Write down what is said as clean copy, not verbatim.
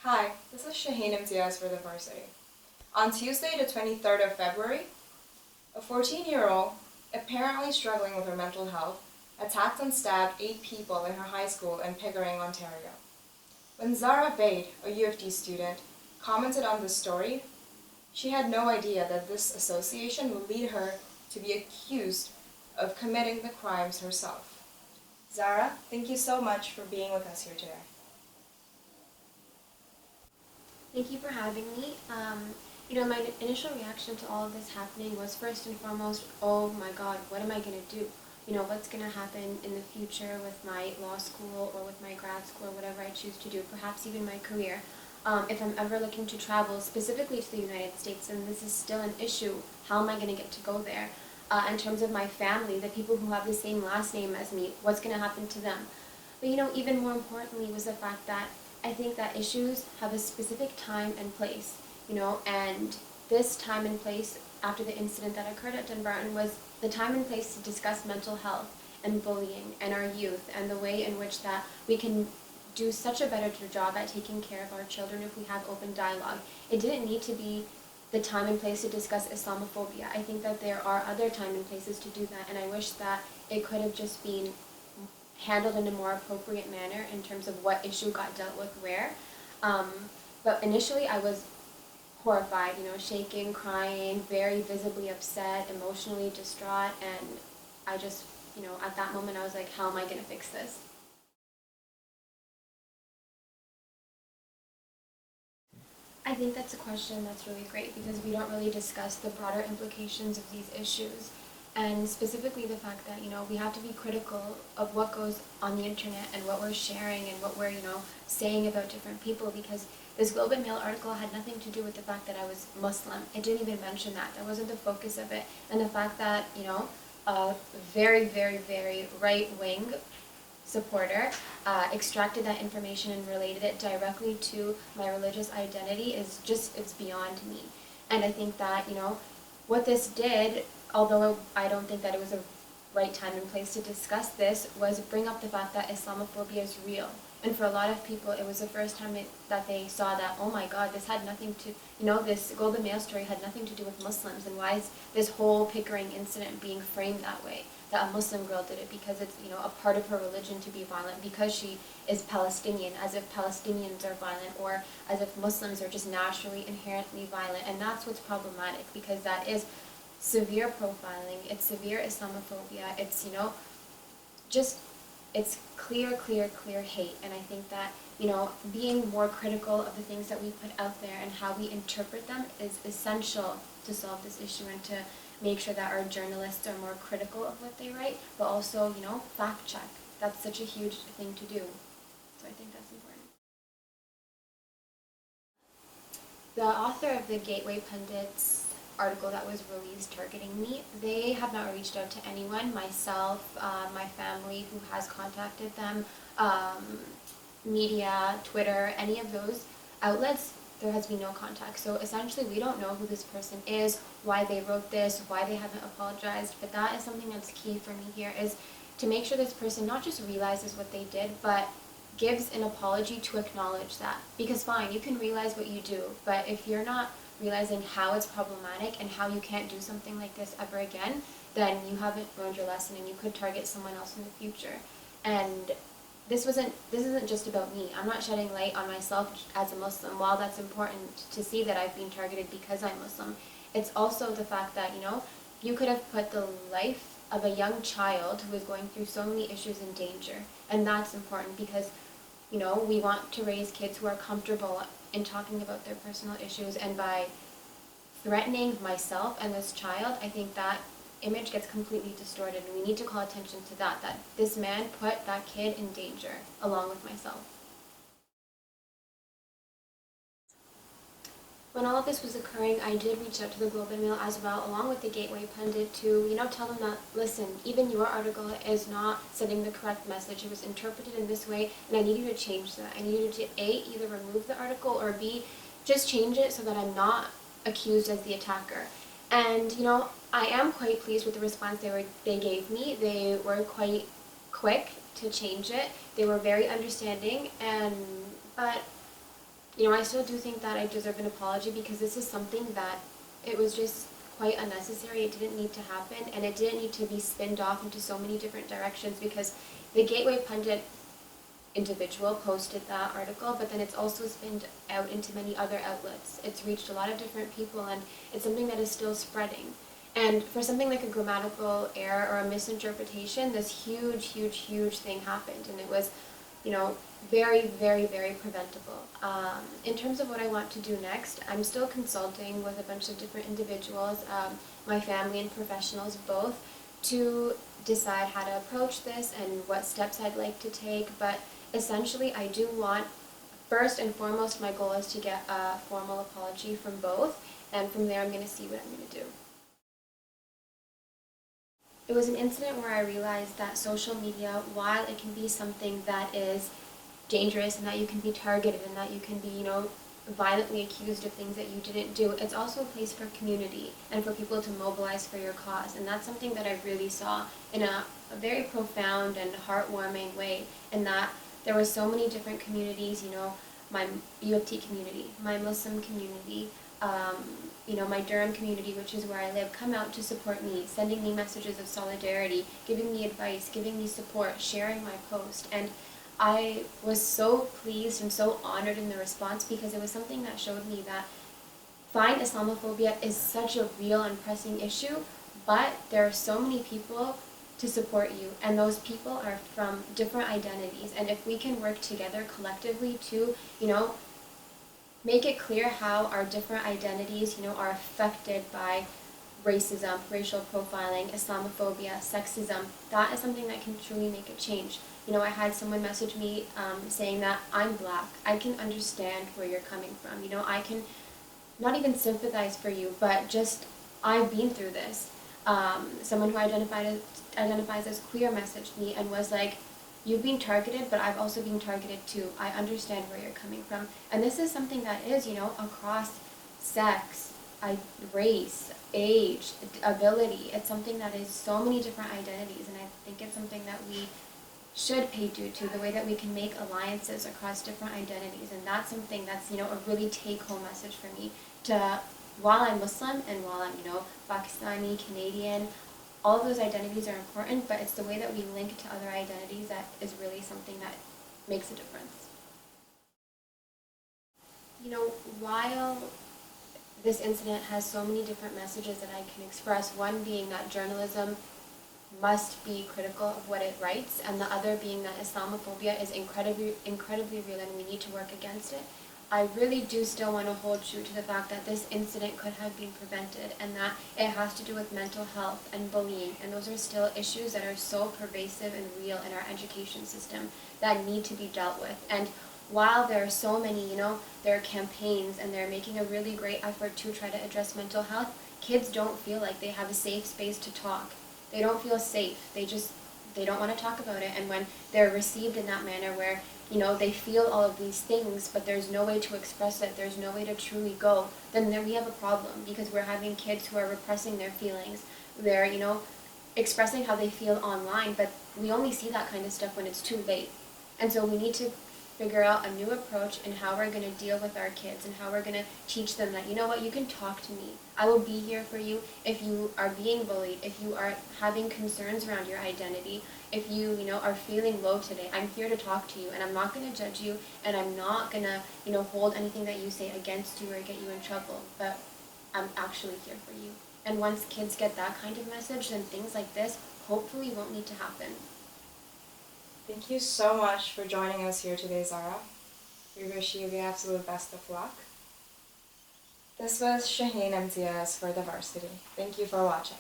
Hi, this is Shaheen Imtiaz for the Varsity. On Tuesday, the 23rd of February, a 14-year-old, apparently struggling with her mental health, attacked and stabbed 8 people in her high school in Pickering, Ontario. When Zahra Vaid, a U of T student, commented on this story, she had no idea that this association would lead her to be accused of committing the crimes herself. Zahra, thank you so much for being with us here today. Thank you for having me. My initial reaction to all of this happening was first and foremost, oh my God, what am I going to do? What's going to happen in the future with my law school or with my grad school or whatever I choose to do, perhaps even my career. If I'm ever looking to travel specifically to the United States, and this is still an issue, how am I going to get to go there? In terms of my family, the people who have the same last name as me, what's going to happen to them? But even more importantly was the fact that I think that issues have a specific time and place, and this time and place after the incident that occurred at Dunbarton was the time and place to discuss mental health and bullying and our youth and the way in which that we can do such a better job at taking care of our children if we have open dialogue. It didn't need to be the time and place to discuss Islamophobia. I think that there are other time and places to do that, and I wish that it could have just been handled in a more appropriate manner in terms of what issue got dealt with where. But initially I was horrified, shaking, crying, very visibly upset, emotionally distraught, and I just, at that moment I was like, how am I going to fix this? I think that's a question that's really great because we don't really discuss the broader implications of these issues. And specifically the fact that, we have to be critical of what goes on the internet and what we're sharing and what we're, saying about different people, because this Globe and Mail article had nothing to do with the fact that I was Muslim. It didn't even mention that. That wasn't the focus of it. And the fact that, a very, very, very right-wing supporter extracted that information and related it directly to my religious identity is just, it's beyond me. And I think that, what this did, although I don't think that it was a right time and place to discuss this, was bring up the fact that Islamophobia is real. And for a lot of people, it was the first time that they saw that, oh my God, this had nothing to, this Golden Mail story had nothing to do with Muslims, and why is this whole Pickering incident being framed that way? That a Muslim girl did it because it's, a part of her religion to be violent, because she is Palestinian, as if Palestinians are violent, or as if Muslims are just naturally, inherently violent. And that's what's problematic, because that is severe profiling, it's severe Islamophobia, it's, just, it's clear hate. And I think that, being more critical of the things that we put out there and how we interpret them is essential to solve this issue and to make sure that our journalists are more critical of what they write, but also, fact check. That's such a huge thing to do. So I think that's important. The author of the Gateway Pundit's article that was released targeting me, they have not reached out to anyone, myself, my family who has contacted them, media, Twitter, any of those outlets. There has been no contact. So essentially we don't know who this person is, why they wrote this, why they haven't apologized, but that is something that's key for me here, is to make sure this person not just realizes what they did, but gives an apology to acknowledge that. Because fine, you can realize what you do, but if you're not realizing how it's problematic and how you can't do something like this ever again, then you haven't learned your lesson and you could target someone else in the future. And this isn't just about me. I'm not shedding light on myself as a Muslim. While that's important to see that I've been targeted because I'm Muslim, it's also the fact that, you could have put the life of a young child who is going through so many issues in danger. And that's important because, we want to raise kids who are comfortable in talking about their personal issues, and by threatening myself and this child, I think that image gets completely distorted, and we need to call attention to that this man put that kid in danger along with myself. When all of this was occurring, I did reach out to the Globe and Mail as well, along with the Gateway Pundit, to tell them that, listen, even your article is not sending the correct message. It was interpreted in this way, and I need you to change that. I need you to A, either remove the article, or B, just change it so that I'm not accused as the attacker. And I am quite pleased with the response they gave me. They were quite quick to change it. They were very understanding, but I still do think that I deserve an apology because this is something that it was just quite unnecessary. It didn't need to happen, and it didn't need to be spinned off into so many different directions because the Gateway Pundit individual posted that article, but then it's also spinned out into many other outlets. It's reached a lot of different people, and it's something that is still spreading. And for something like a grammatical error or a misinterpretation, this huge thing happened, and it was, very, very, very preventable. In terms of what I want to do next, I'm still consulting with a bunch of different individuals, my family and professionals both, to decide how to approach this and what steps I'd like to take. But essentially, I do want, first and foremost, my goal is to get a formal apology from both, and from there I'm going to see what I'm going to do. It was an incident where I realized that social media, while it can be something that is dangerous and that you can be targeted and that you can be, violently accused of things that you didn't do, it's also a place for community and for people to mobilize for your cause. And that's something that I really saw in a very profound and heartwarming way, in that there were so many different communities, my U of T community, my Muslim community, my Durham community, which is where I live, come out to support me, sending me messages of solidarity, giving me advice, giving me support, sharing my post. And I was so pleased and so honored in the response because it was something that showed me that fine, Islamophobia is such a real and pressing issue, but there are so many people to support you, and those people are from different identities. And if we can work together collectively to, make it clear how our different identities, are affected by racism, racial profiling, Islamophobia, sexism, that is something that can truly make a change. I had someone message me saying that I'm Black. I can understand where you're coming from. I can not even sympathize for you, but just I've been through this. Someone who identifies as queer messaged me and was like, you've been targeted, but I've also been targeted too. I understand where you're coming from. And this is something that is, across sex, race, age, ability. It's something that is so many different identities, and I think it's something that we should pay due to, the way that we can make alliances across different identities. And that's something that's, a really take-home message for me, to, while I'm Muslim and while I'm, Pakistani, Canadian, all of those identities are important, but it's the way that we link to other identities that is really something that makes a difference. While this incident has so many different messages that I can express, one being that journalism must be critical of what it writes, and the other being that Islamophobia is incredibly real and we need to work against it, I really do still want to hold true to the fact that this incident could have been prevented, and that it has to do with mental health and bullying, and those are still issues that are so pervasive and real in our education system that need to be dealt with. And while there are so many, there are campaigns and they're making a really great effort to try to address mental health, kids don't feel like they have a safe space to talk. They don't feel safe. They don't want to talk about it. And when they're received in that manner where, they feel all of these things, but there's no way to express it, there's no way to truly go, then we have a problem, because we're having kids who are repressing their feelings. They're, expressing how they feel online, but we only see that kind of stuff when it's too late. And so we need to figure out a new approach in how we're going to deal with our kids and how we're going to teach them that, you can talk to me. I will be here for you if you are being bullied, if you are having concerns around your identity, if you, are feeling low today. I'm here to talk to you, and I'm not going to judge you, and I'm not going to, hold anything that you say against you or get you in trouble, but I'm actually here for you. And once kids get that kind of message, then things like this hopefully won't need to happen. Thank you so much for joining us here today, Zahra. We wish you the absolute best of luck. This was Shaheen Imtiaz for the Varsity. Thank you for watching.